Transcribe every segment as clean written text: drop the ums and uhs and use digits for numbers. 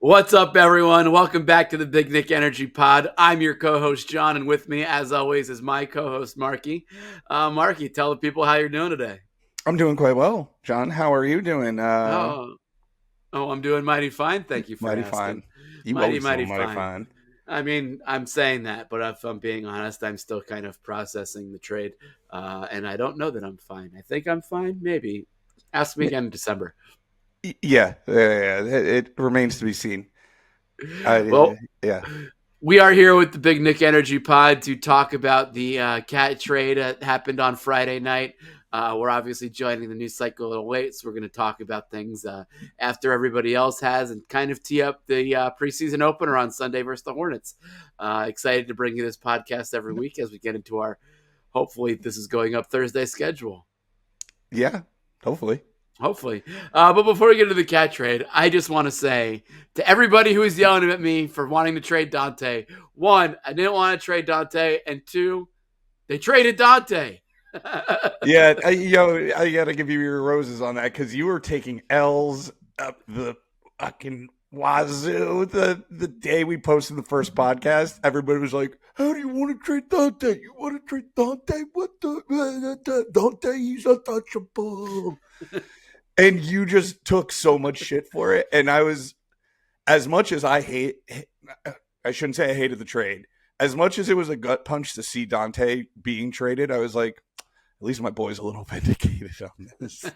What's up, everyone? Welcome back to the Big Knick Energy Pod. I'm your co-host, Jon, and with me, as always, is my co-host, Marky. Marky, tell the people how you're doing today. I'm doing quite well, Jon. How are you doing? Oh, I'm doing mighty fine. Thank you for Mighty asking. fine. You Mighty, always mighty doing mighty fine. fine. I mean, I'm saying that, but if I'm being honest, I'm still kind of processing the trade, and I don't know that I'm fine. I think I'm fine, maybe. Ask me again in December. Yeah. It remains to be seen. Well, Yeah. we are here with the Big Knick Energy Pod to talk about the cat trade that happened on Friday night. We're obviously joining the news cycle a little late, so we're going to talk about things after everybody else has and kind of tee up the preseason opener on Sunday versus the Hornets. Excited to bring you this podcast every week as we get into our, hopefully this is going up Thursday schedule. Yeah, hopefully. But before we get into the cat trade, I just want to say to everybody who is yelling at me for wanting to trade Donte, one, I didn't want to trade Donte, and two, they traded Donte. Yeah, I got to give you your roses on that because you were taking L's up the fucking wazoo. The day we posted the first podcast, everybody was like, "How do you want to trade Donte? You want to trade Donte? What the Donte? He's untouchable." And you just took so much shit for it. And I was, as much as I shouldn't say I hated the trade, as much as it was a gut punch to see Donte being traded, I was like, at least my boy's a little vindicated on this.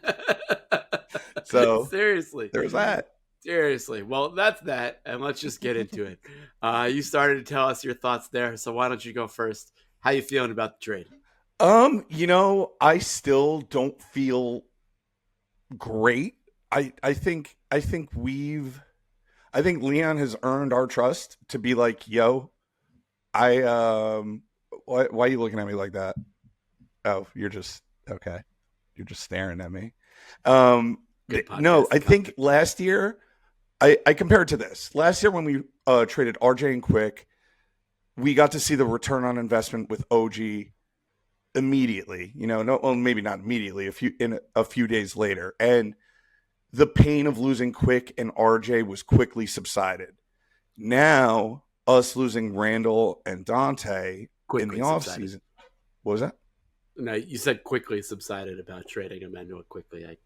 So seriously, there's that. Seriously. Well, that's that. And let's just get into it. You started to tell us your thoughts there. So why don't you go first? How you feeling about the trade? I still don't feel great. I think Leon has earned our trust to be like, yo, why are you looking at me like that? Oh, you're just okay. You're just staring at me. No, I think last year I compare it to this. Last year when we traded RJ and Quick, we got to see the return on investment with OG immediately, maybe not immediately, a few days later. And the pain of losing Quick and RJ was quickly subsided. Now, us losing Randle and Donte in the offseason. What was that? No, you said quickly subsided about trading Emmanuel quickly.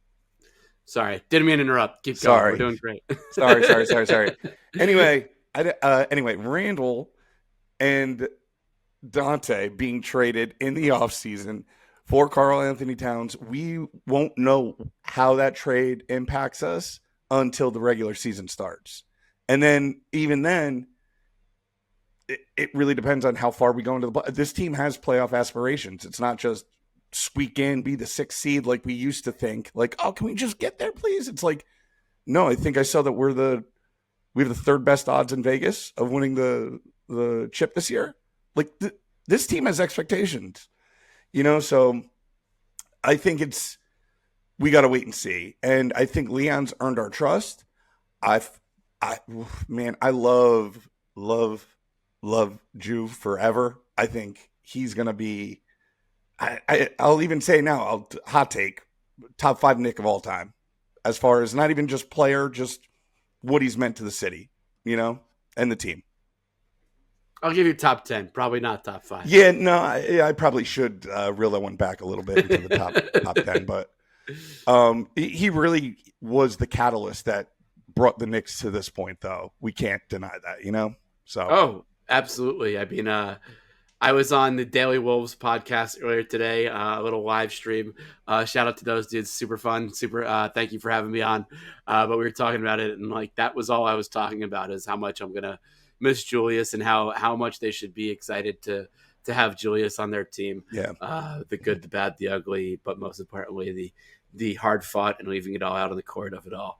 Sorry, didn't mean to interrupt. Keep going. We're doing great. Sorry. Anyway, Randle and Donte being traded in the offseason for Karl-Anthony Towns, we won't know how that trade impacts us until the regular season starts. And then, even then, it really depends on how far we go into the – this team has playoff aspirations. It's not just squeak in, be the sixth seed like we used to think. Like, oh, can we just get there, please? It's like, no, I think I saw that we have the third best odds in Vegas of winning the chip this year. Like, this team has expectations, so I think we got to wait and see. And I think Leon's earned our trust. I love Ju forever. I think he's going to be, I'll even say now, hot take, top 5 Knick of all time, as far as not even just player, just what he's meant to the city, and the team. I'll give you top 10, probably not top 5. Yeah, no, I probably should reel that one back a little bit into the top 10. But he really was the catalyst that brought the Knicks to this point, though. We can't deny that, So. Oh, absolutely. I mean, I was on the Daily Wolves podcast earlier today, a little live stream. Shout out to those dudes. Super fun. Thank you for having me on. But we were talking about it, and that was all I was talking about is how much I'm going to miss Julius and how much they should be excited to have Julius on their team. Yeah. The good, the bad, the ugly, but most importantly, the hard fought and leaving it all out on the court of it all.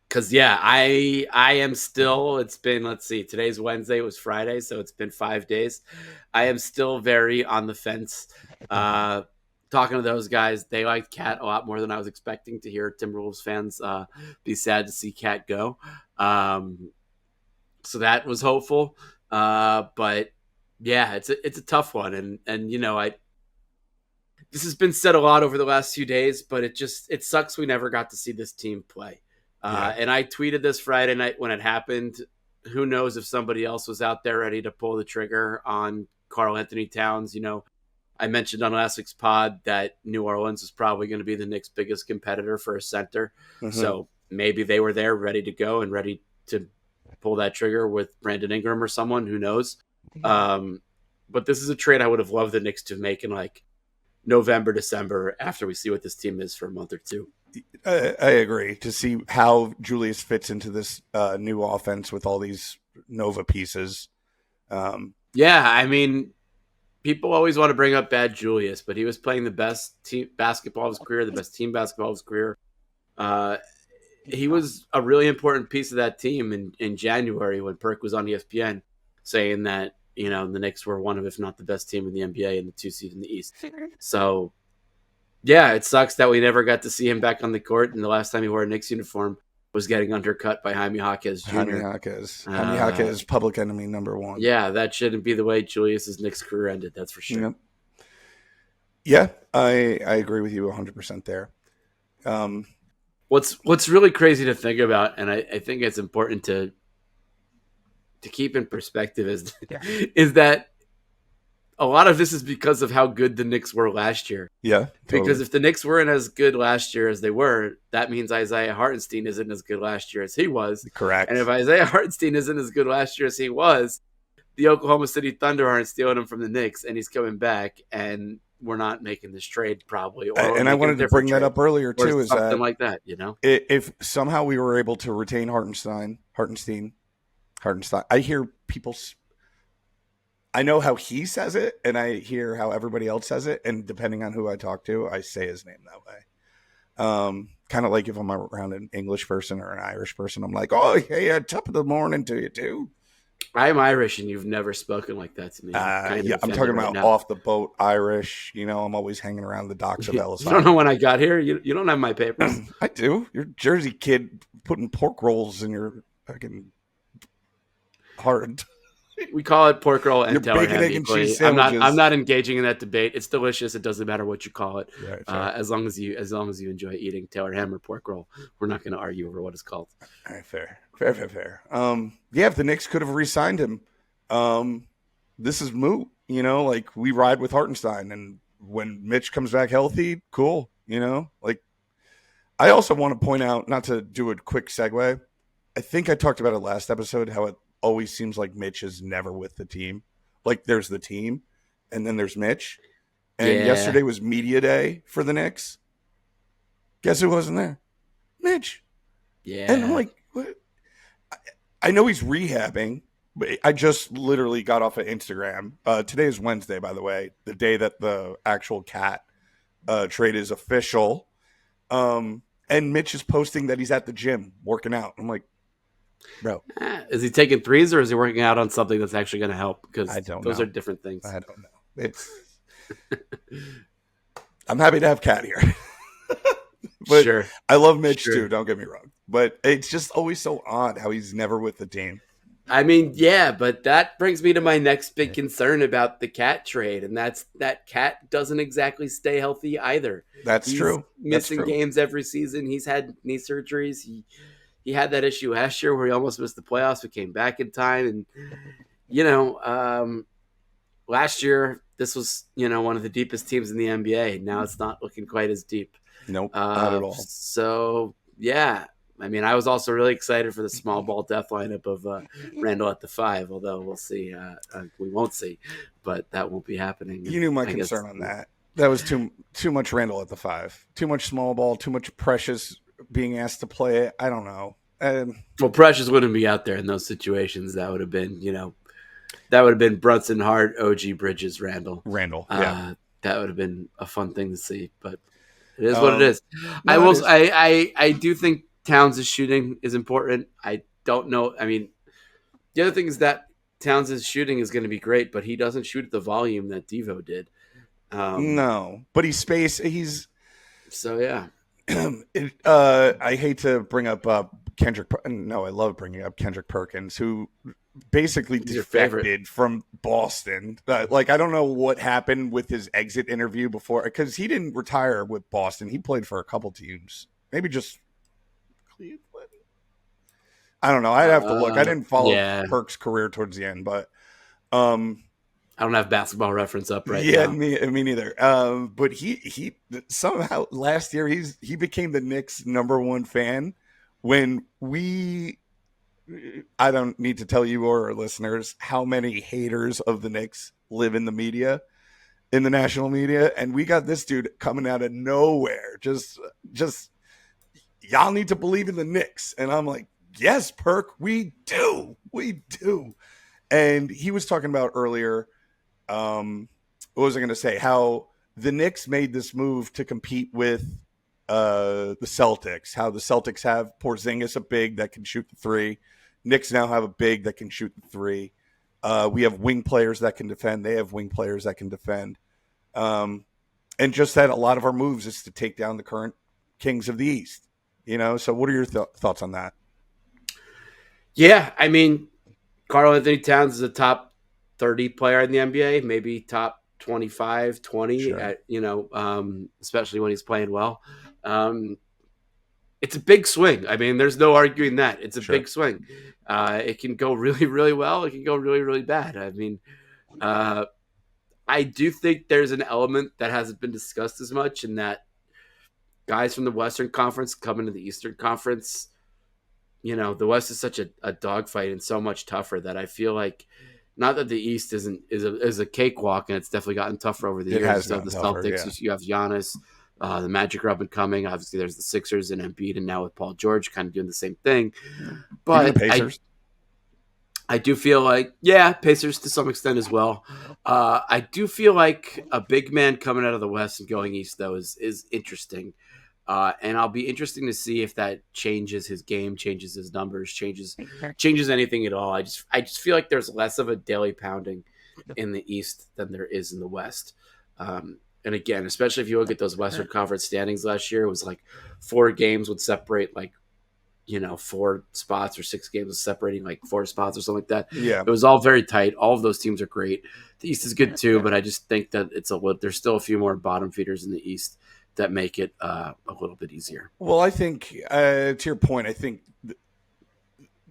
Because, I am still, it's been, let's see, today's Wednesday, it was Friday, so it's been 5 days. I am still very on the fence. Talking to those guys, they liked Cat a lot more than I was expecting to hear Timberwolves fans be sad to see Cat go. So that was hopeful. But, yeah, it's a tough one. And this has been said a lot over the last few days, but it sucks we never got to see this team play. And I tweeted this Friday night when it happened. Who knows if somebody else was out there ready to pull the trigger on Karl-Anthony Towns? I mentioned on last week's pod that New Orleans is probably going to be the Knicks' biggest competitor for a center. Mm-hmm. So maybe they were there ready to go and ready to pull that trigger with Brandon Ingram or someone. Who knows? But this is a trade I would have loved the Knicks to make in like November, December, after we see what this team is for a month or two. I agree, to see how Julius fits into this new offense with all these Nova pieces. Yeah, I mean, people always want to bring up bad Julius, but he was playing the best team basketball of his career, the best team basketball of his career. He was a really important piece of that team in January when Perk was on ESPN saying that, the Knicks were one of, if not the best team in the NBA and the 2 seed in the East. So, yeah, it sucks that we never got to see him back on the court. And the last time he wore a Knicks uniform was getting undercut by Jaime Jaquez Jr. Jaime Jaquez, public enemy number one. Yeah, that shouldn't be the way Julius's Knicks career ended. That's for sure. Yep. Yeah, I agree with you 100% there. What's really crazy to think about, and I think it's important to keep in perspective, is that a lot of this is because of how good the Knicks were last year. Yeah, totally. Because if the Knicks weren't as good last year as they were, that means Isaiah Hartenstein isn't as good last year as he was. Correct. And if Isaiah Hartenstein isn't as good last year as he was, the Oklahoma City Thunder aren't stealing him from the Knicks, and he's coming back, and we're not making this trade probably. And I wanted to bring that up earlier too, is something that like that, if somehow we were able to retain Hartenstein, I hear people. I know how he says it, and I hear how everybody else says it, and depending on who I talk to, I say his name that way. Kind of like if I'm around an English person or an Irish person, I'm like, "Oh, hey, top of the morning to you too." I'm Irish, and you've never spoken like that to me. Yeah, I'm talking about off the boat Irish. I'm always hanging around the docks of Ellis. You don't know when I got here. You don't have my papers. I do. You're a Jersey kid putting pork rolls in your fucking heart. We call it pork roll and tail ham. Egg and cheese sandwiches. I'm not engaging in that debate. It's delicious. It doesn't matter what you call it, right, as long as you enjoy eating tail ham or pork roll. We're not going to argue over what it's called. All right, fair. Yeah, if the Knicks could have re-signed him, this is moot. Like we ride with Hartenstein, and when Mitch comes back healthy, cool. I also want to point out, not to do a quick segue, I think I talked about it last episode, how it always seems like Mitch is never with the team. Like there's the team and then there's Mitch. And yesterday was media day for the Knicks. Guess who wasn't there? Mitch. Yeah. And I'm like, what? I know he's rehabbing, but I just literally got off of Instagram. Today is Wednesday, by the way, the day that the actual cat trade is official. And Mitch is posting that he's at the gym working out. I'm like, bro, is he taking threes or is he working out on something that's actually going to help? Because those are different things. I don't know. I'm happy to have Cat here. But sure. I love Mitch too, don't get me wrong. But it's just always so odd how he's never with the team. I mean, yeah, but that brings me to my next big concern about the Cat trade, and that's that Cat doesn't exactly stay healthy either. He's true. Missing games every season. He's had knee surgeries. He had that issue last year where he almost missed the playoffs, but came back in time. And, last year, this was, one of the deepest teams in the NBA. Now it's not looking quite as deep. Nope, not at all. So, yeah. I mean, I was also really excited for the small ball death lineup of Randle at the 5, although we'll see. We won't see, but that won't be happening. You knew my concern on that. That was too much Randle at the 5. Too much small ball, too much Precious being asked to play it. I don't know. Well, Precious wouldn't be out there in those situations. That would have been Brunson Hart, OG Bridges, Randle. Yeah. That would have been a fun thing to see, but it is what it is. I do think Towns' shooting is important. I don't know. I mean, the other thing is that Towns' shooting is going to be great, but he doesn't shoot at the volume that Devo did. No, but so yeah. I hate to bring up Kendrick. No, I love bringing up Kendrick Perkins, who basically defected from Boston. I don't know what happened with his exit interview before, because he didn't retire with Boston. He played for a couple teams, maybe just Cleveland. I don't know. I'd have to look. I didn't follow Yeah, Perk's career towards the end, but um, I don't have Basketball Reference up right yeah, now. me neither. But he somehow last year he became the Knicks' #1 fan when we. I don't need to tell you or our listeners how many haters of the Knicks live in the media, in the national media, and we got this dude coming out of nowhere. Just y'all need to believe in the Knicks, and I'm like, yes, Perk, we do. And he was talking about earlier. What was I going to say? How the Knicks made this move to compete with the Celtics. How the Celtics have Porzingis, a big that can shoot the three. Knicks now have a big that can shoot the three. We have wing players that can defend. They have wing players that can defend. And just that a lot of our moves is to take down the current kings of the East. So what are your thoughts on that? Yeah, I mean, Karl-Anthony Towns is a top 30 player in the NBA, maybe top 25, 20 Sure. at, especially when he's playing well. It's a big swing. I mean, there's no arguing that. It's a Sure. big swing. It can go really, really well. It can go really, really bad. I mean, I do think there's an element that hasn't been discussed as much, in that guys from the Western Conference come into the Eastern Conference. The West is such a dogfight and so much tougher that I feel like, not that the East is a cakewalk, and it's definitely gotten tougher over the It years. has So gotten the tougher, Celtics, yeah. you have Giannis, the Magic are up and coming. Obviously, there's the Sixers and Embiid, and now with Paul George kind of doing the same thing. Even the But Pacers. I do feel like, yeah, Pacers to some extent as well. I do feel like a big man coming out of the West and going East, though, is interesting. And I'll be interesting to see if that changes his game, changes his numbers, changes anything at all. I just feel like there's less of a daily pounding in the East than there is in the West. And again, especially if you look at those Western Conference standings last year, it was like 4 games would separate, like, 4 spots, or 6 games separating like 4 spots or something like that. Yeah. It was all very tight. All of those teams are great. The East is good too, but I just think that there's still a few more bottom feeders in the East that make it a little bit easier. Well, I think to your point, I think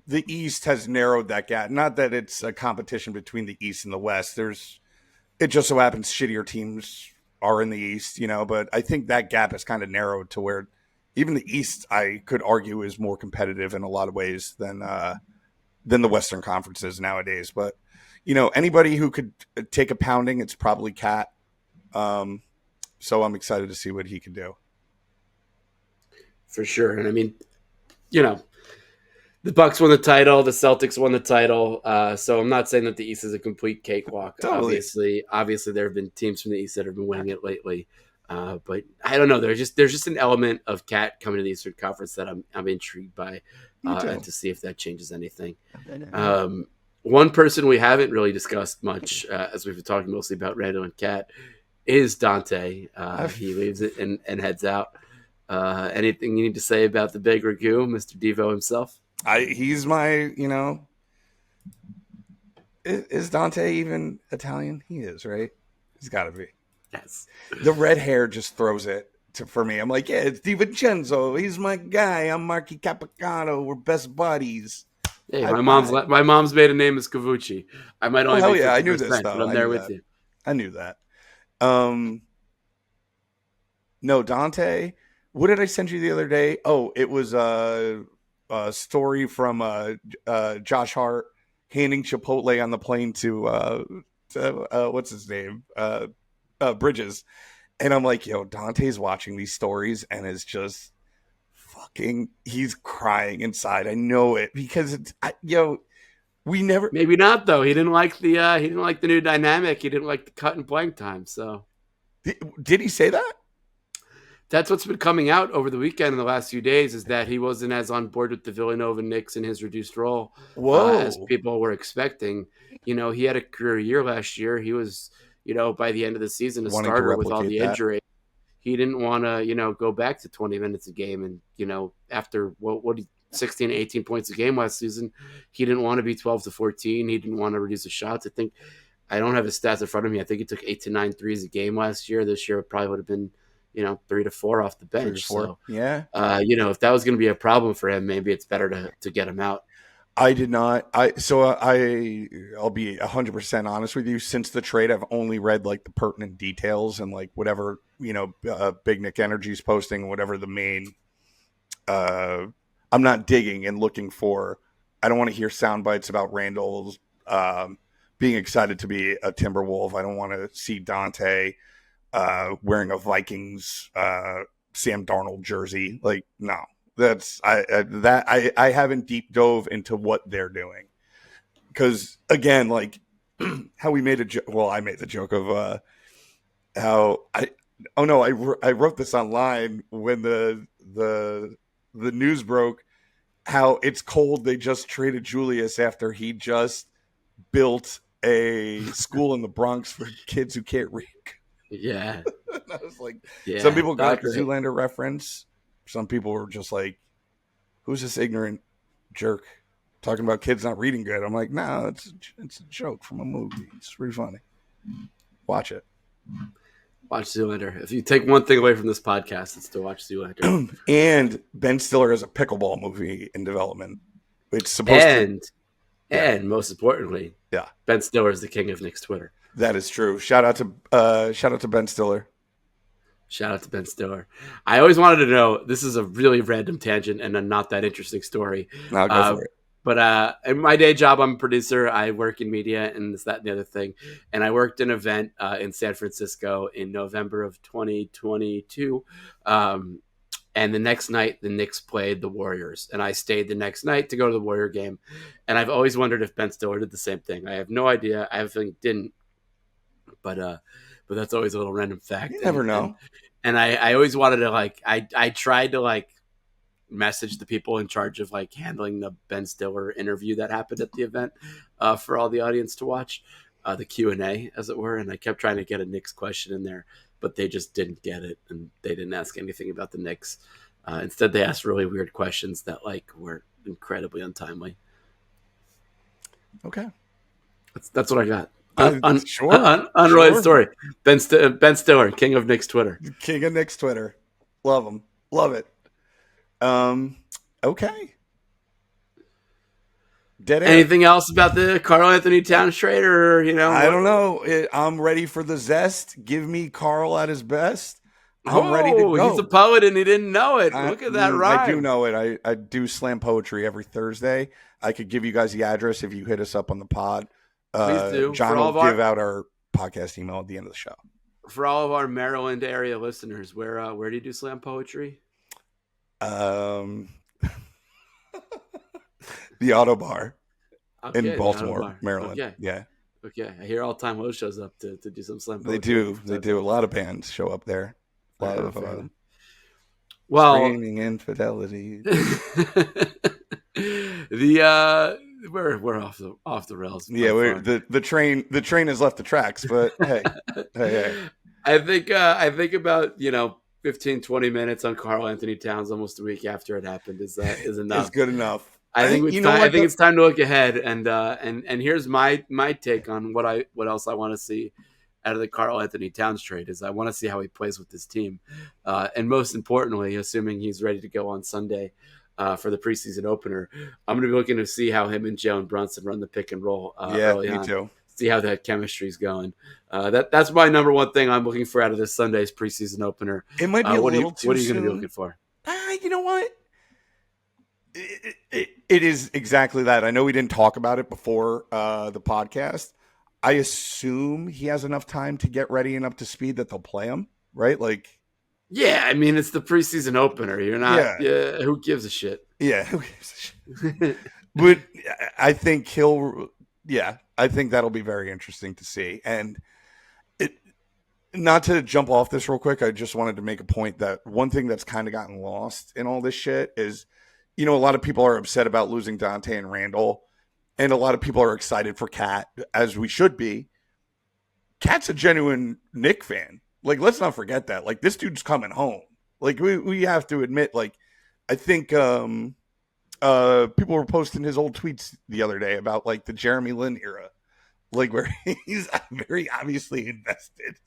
the East has narrowed that gap. Not that it's a competition between the East and the West. It just so happens shittier teams are in the East, but I think that gap is kind of narrowed to where even the East, I could argue, is more competitive in a lot of ways than the Western conferences nowadays. But anybody who could take a pounding, it's probably Cat. So I'm excited to see what he can do. For sure. And I mean, the Bucks won the title, the Celtics won the title. So I'm not saying that the East is a complete cakewalk. Totally. Obviously, there have been teams from the East that have been winning it lately. But I don't know. There's just an element of Cat coming to the Eastern Conference that I'm intrigued by, and to see if that changes anything. One person we haven't really discussed much, as we've been talking mostly about Randle and Cat, is Donte. He leaves it and heads out. Anything you need to say about the big Ragu, Mr. Devo himself? He's my, is Donte even Italian? He is, right? He's got to be. Yes. The red hair just throws it for me. I'm like, yeah, it's DiVincenzo. He's my guy. I'm Marky Capicano. We're best buddies. Hey, my mom's maiden name is Cavucci. I might only be 50%, I knew this though. but I'm there with you. I knew that. No, Donte. What did I send you the other day? Oh, it was a story from Josh Hart handing Chipotle on the plane to what's his name? Bridges. And I'm like, yo, Dante's watching these stories and is just he's crying inside. I know it because we never. Maybe not though. He didn't like the new dynamic. He didn't like the cut and playing time. So did he say that? That's what's been coming out over the weekend in the last few days, is that he wasn't as on board with the Villanova Knicks in his reduced role as people were expecting. He had a career year last year. He was, by the end of the season, a starter with all the injury. He didn't want to, go back to 20 minutes a game. And, after 16, 18 points a game last season, he didn't want to be 12 to 14. He didn't want to reduce the shots. I don't have his stats in front of me. I think he took 8 to 9 threes a game last year. This year it probably would have been 3 to 4 off the bench. So, yeah. if that was going to be a problem for him, maybe it's better to get him out. I did not. I'll be 100% honest with you. Since the trade, I've only read like the pertinent details and like whatever Big Knick Energy's posting, whatever the main. I'm not digging and looking for. I don't want to hear sound bites about Randle's being excited to be a Timberwolf. I don't want to see Donte wearing a Vikings Sam Darnold jersey. Like, no. I haven't deep dove into what they're doing, because again, like how we made a joke. Well, I made the joke of how I wrote this online when the news broke. How it's cold. They just traded Julius after he just built a school in the Bronx for kids who can't read. Yeah, I was like, some people got the Zoolander reference. Some people were just like, who's this ignorant jerk talking about kids not reading good? I'm like, no, it's a joke from a movie. It's pretty funny. Watch it. Watch Zoolander. If you take one thing away from this podcast, it's to watch Zoolander. And Ben Stiller has a pickleball movie in development. It's supposed and most importantly, Ben Stiller is the king of Knicks Twitter. That is true. Shout out to Ben Stiller. Shout out to Ben Stiller. I always wanted to know, this is a really random tangent and a not that interesting story. No, go for it. But in my day job, I'm a producer. I work in media and this, that, and the other thing. And I worked an event in San Francisco in November of 2022. And the next night, the Knicks played the Warriors. And I stayed the next night to go to the Warrior game. And I've always wondered if Ben Stiller did the same thing. I have no idea. I have a feeling he didn't. But that's always a little random fact. You never know. And I always wanted to I tried to message the people in charge of handling the Ben Stiller interview that happened at the event for all the audience to watch, the Q&A as it were. And I kept trying to get a Knicks question in there, but they just didn't get it. And they didn't ask anything about the Knicks. Instead, they asked really weird questions that were incredibly untimely. Okay. That's what I got. Unrelated story. Ben Stiller, king of Knicks Twitter. King of Knicks Twitter. Love him. Love it. Okay. Dead air. Anything else about the Karl-Anthony Towns trade, or I don't know. I'm ready for the zest. Give me Karl at his best. I'm ready to go. He's a poet and he didn't know it. Look at that rhyme. I do know it. I do slam poetry every Thursday. I could give you guys the address if you hit us up on the pod. Please do. John will give out our podcast email at the end of the show. For all of our Maryland area listeners, where do you do slam poetry? The Auto Bar in Baltimore, Maryland. Okay. Yeah. Okay. I hear All Time Low shows up to do some slam poetry. They do. A lot of bands show up there. A lot of screaming infidelity. We're off the rails. Yeah, the train has left the tracks, but hey. I think about 15, 20 minutes on Karl-Anthony Towns almost a week after it happened is enough. It's good enough. I think it's time to look ahead and here's my take on what else I want to see out of the Karl-Anthony Towns trade is I want to see how he plays with this team, and most importantly, assuming he's ready to go on Sunday for the preseason opener, I'm going to be looking to see how him and Jalen Brunson run the pick and roll. Early on. Too. See how that chemistry is going. That's my number one thing I'm looking for out of this Sunday's preseason opener. It might be a little too soon. What are you going to be looking for? You know what? It is exactly that. I know we didn't talk about it before the podcast. I assume he has enough time to get ready and up to speed that they'll play him, right? Yeah, I mean, it's the preseason opener. You're not. Yeah, who gives a shit? Yeah, who gives a shit? But I think I think that'll be very interesting to see. And not to jump off this real quick, I just wanted to make a point that one thing that's kind of gotten lost in all this shit is, a lot of people are upset about losing Donte and Randle, and a lot of people are excited for Cat, as we should be. Cat's a genuine Knick fan. Let's not forget that. This dude's coming home. We have to admit, I think people were posting his old tweets the other day about the Jeremy Lin era, where he's very obviously invested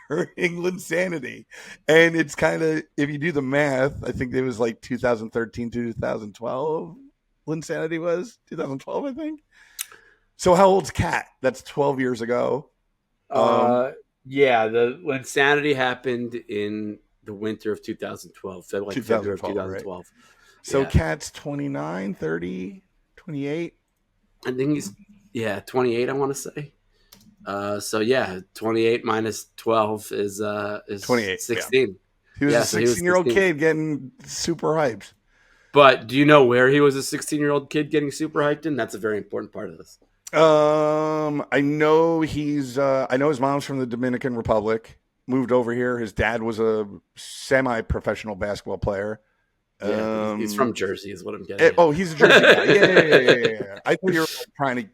during Linsanity. And it's kind of, if you do the math, I think it was 2013 to 2012, Linsanity was? 2012, I think. So how old's Cat? That's 12 years ago. Yeah, when Sanity happened in the winter of 2012, February of 2012, right? 2012. So Yeah. Cat's 29, 30, 28. I think he's 28. I want to say. So yeah, 28 minus 12 is 28. 16. Yeah. He was a So he was 16-year-old 16. kid getting super hyped. But do you know where he was a 16-year-old kid getting super hyped in? That's a very important part of this. I know I know his mom's from the Dominican Republic. Moved over here. His dad was a semi-professional basketball player. Yeah, he's from Jersey, is what I'm getting. Oh, he's a Jersey guy. Yeah. I thought you were trying to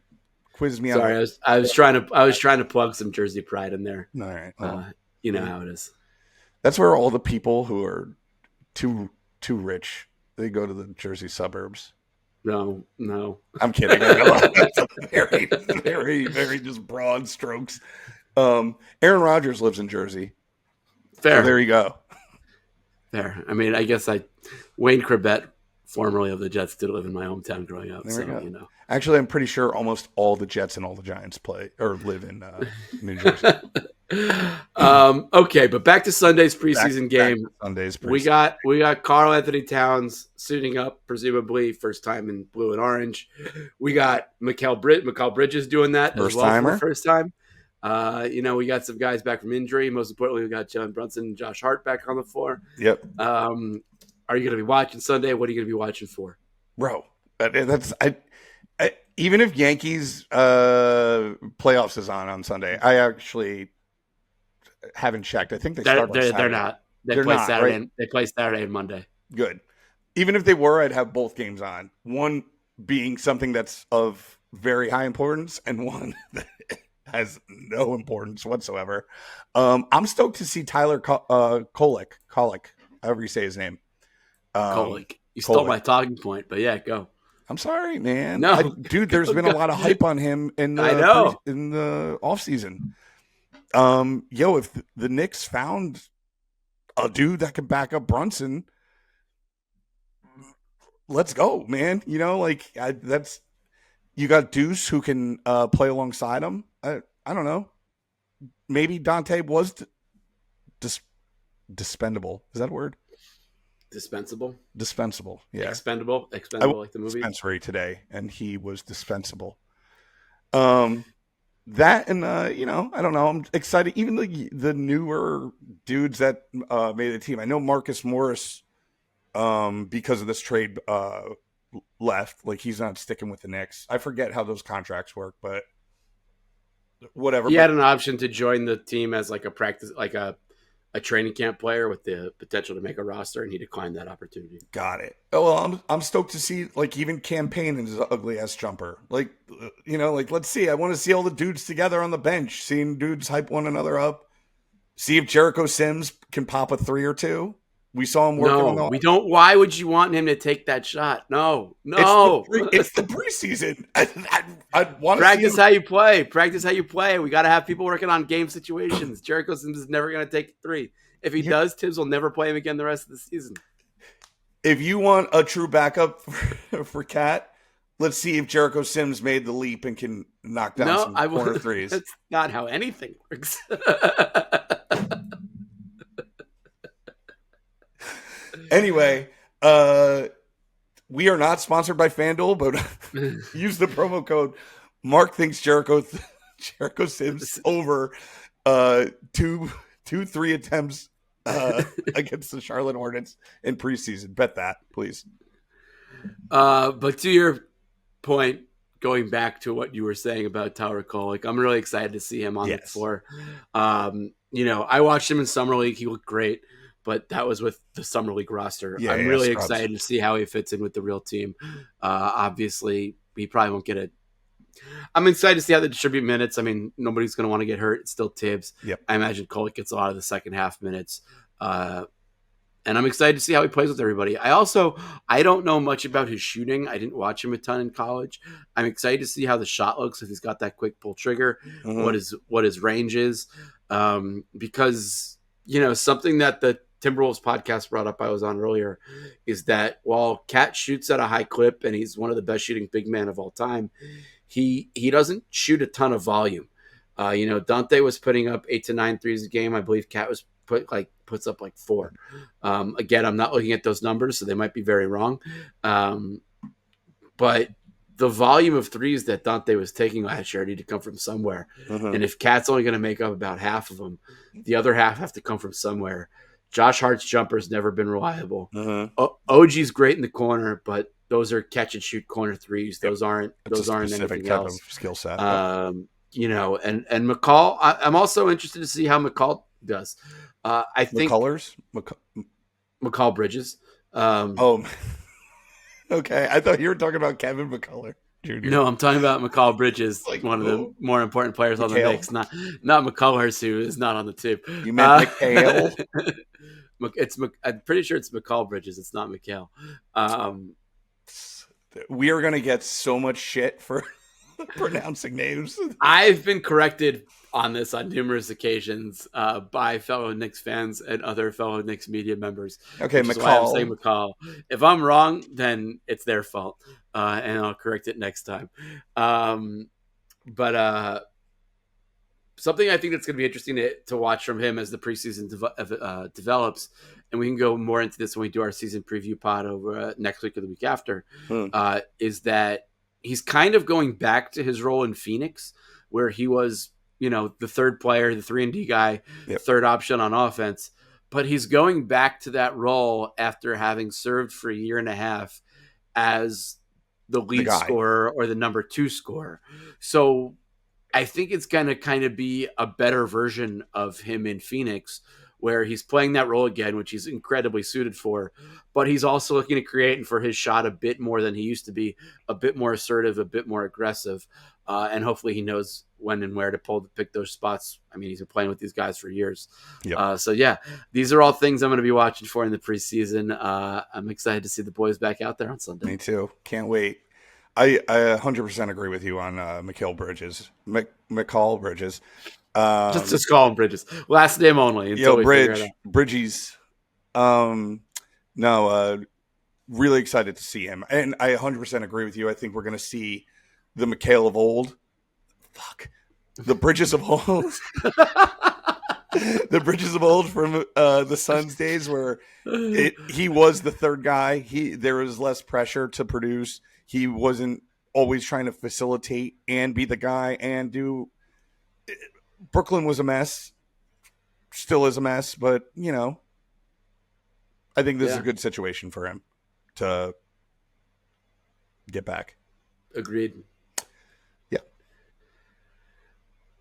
quiz me. Sorry, I was trying to plug some Jersey pride in there. All right. Well, you know how it is. That's where all the people who are too rich, they go to the Jersey suburbs. No. I'm kidding. That's a very, very, very just broad strokes. Aaron Rodgers lives in Jersey. Fair. So there you go. Fair. I mean, I guess Wayne Corbett, formerly of the Jets, did live in my hometown growing up. There we go. You know. Actually, I'm pretty sure almost all the Jets and all the Giants play or live in New Jersey. Okay, but back to Sunday's preseason game. Sunday's preseason. We got Karl-Anthony Towns suiting up, presumably first time in blue and orange. We got Mikal Bridges doing that First as well timer. for the first time. We got some guys back from injury. Most importantly, we got Jalen Brunson and Josh Hart back on the floor. Yep. Are you going to be watching Sunday? What are you going to be watching for, bro? That's even if Yankees playoffs is on Sunday, I actually haven't checked. I think they're not. They play not, Saturday. Right? They play Saturday and Monday. Good. Even if they were, I'd have both games on. One being something that's of very high importance, and one that has no importance whatsoever. I'm stoked to see Tyler Kolek, however you say his name. Kolek. You stole my talking point, but yeah, go. I'm sorry, man. No, dude, there's been a lot of hype on him in the offseason. If the Knicks found a dude that could back up Brunson, let's go, man. You got Deuce who can play alongside him. I don't know. Maybe Donte was dispensable. Is that a word? Dispensable. Yeah. Expendable like the movie. Dispensary today, and he was dispensable. That and I don't know. I'm excited. Even the newer dudes that made the team. I know Marcus Morris, because of this trade, left. Like he's not sticking with the Knicks. I forget how those contracts work, but whatever. He had an option to join the team as like a practice, like a training camp player with the potential to make a roster, and he declined that opportunity. Got it. Oh, well, I'm stoked to see like even campaign in his ugly ass jumper. Like, let's see. I want to see all the dudes together on the bench, seeing dudes hype one another up. See if Jericho Sims can pop a 3 or 2. We saw him working on we don't. Why would you want him to take that shot? No. It's the preseason. I want to practice how you play. Practice how you play. We got to have people working on game situations. Jericho Sims is never going to take 3. If he does, Tibbs will never play him again the rest of the season. If you want a true backup for Cat, let's see if Jericho Sims made the leap and can knock down some corner threes. That's not how anything works. Anyway, we are not sponsored by FanDuel, but use the promo code. Mark thinks Jericho Sims over 2-3 attempts against the Charlotte Hornets in preseason. Bet that, please. But to your point, going back to what you were saying about Tyler Kolek, I'm really excited to see him on the floor. I watched him in Summer League. He looked great. But that was with the Summer League roster. I'm really excited to see how he fits in with the real team. Obviously, he probably won't get it. I'm excited to see how they distribute minutes. I mean, nobody's going to want to get hurt. It's still Tibbs. Yep. I imagine Kolek gets a lot of the second half minutes. And I'm excited to see how he plays with everybody. I don't know much about his shooting. I didn't watch him a ton in college. I'm excited to see how the shot looks, if he's got that quick pull trigger, what his range is. Because something that the Timberwolves podcast brought up I was on earlier is that while Cat shoots at a high clip and he's one of the best shooting big men of all time, he doesn't shoot a ton of volume. Donte was putting up 8 to 9 threes a game. I believe Cat was puts up like 4. Again, I'm not looking at those numbers, so they might be very wrong. But the volume of threes that Donte was taking last year need to come from somewhere. And if Cat's only going to make up about half of them, the other half have to come from somewhere. Josh Hart's jumper's never been reliable. OG's great in the corner, but those are catch and shoot corner threes. Those aren't anything else. Skill set. And McCall, I'm also interested to see how McCall does. I think McCall Bridges. Okay. I thought you were talking about Kevin McCullough Jr. No, I'm talking about McCall Bridges, one of the more important players on the Knicks. Not McCullers, who is not on the team. You meant McHale? I'm pretty sure it's McCall Bridges. It's not McHale. We are going to get so much shit for pronouncing names. I've been corrected on this on numerous occasions by fellow Knicks fans and other fellow Knicks media members. Okay, McCall. Why I'm saying McCall. If I'm wrong, then it's their fault, and I'll correct it next time. But something I think that's going to be interesting to watch from him as the preseason develops, and we can go more into this when we do our season preview pod over next week or the week after, is that he's kind of going back to his role in Phoenix, where he was, the third player, the 3-and-D guy, third option on offense. But he's going back to that role after having served for a year and a half as the lead scorer or the number 2 scorer. So I think it's going to kind of be a better version of him in Phoenix, where he's playing that role again, which he's incredibly suited for, but he's also looking to create and for his shot a bit more than he used to be, a bit more assertive, a bit more aggressive. And hopefully he knows when and where to pick those spots. I mean, he's been playing with these guys for years. So these are all things I'm going to be watching for in the preseason. I'm excited to see the boys back out there on Sunday. Me too. Can't wait. I 100% agree with you on McCall Bridges. McCall Bridges. Just call him Bridges. Last name only. Bridges. Really excited to see him. And I 100% agree with you. I think we're going to see the McHale of old. The Bridges of old. The Bridges of old from the Suns days where he was the third guy. There was less pressure to produce. He wasn't always trying to facilitate and be the guy and do. Brooklyn was a mess, still is a mess, but I think this is a good situation for him to get back. Agreed. Yeah.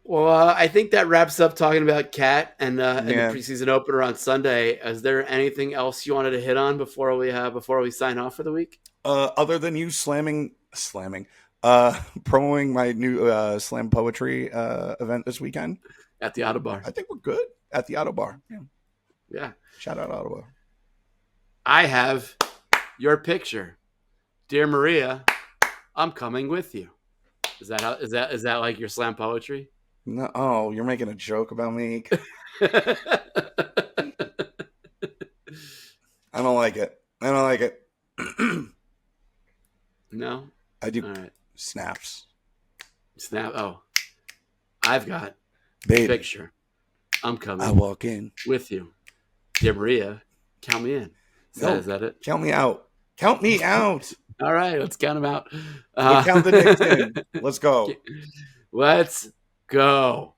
Well, I think that wraps up talking about Cat and the preseason opener on Sunday. Is there anything else you wanted to hit on before we sign off for the week? Other than you slamming, promoting my new slam poetry event this weekend at the Auto Bar. I think we're good at the Auto Bar. Yeah. Shout out Auto Bar. I have your picture, dear Maria. I'm coming with you. Is that like your slam poetry? No. Oh, you're making a joke about me. I don't like it. No. I do. All right. Snaps. Oh, I've got Baby. A picture. I'm coming. I walk in with you, dear Maria. Count me in. Is that it? Count me out. Count me out. All right, let's count them out. Count the Knicks in. Let's go. Let's go.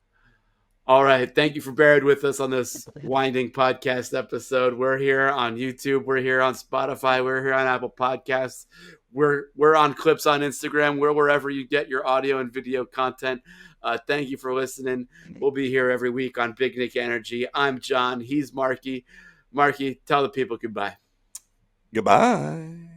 All right. Thank you for bearing with us on this winding podcast episode. We're here on YouTube. We're here on Spotify. We're here on Apple Podcasts. We're on clips on Instagram. We're wherever you get your audio and video content. Thank you for listening. We'll be here every week on Big Knick Energy. I'm Jon. He's Marky. Marky, tell the people goodbye. Goodbye.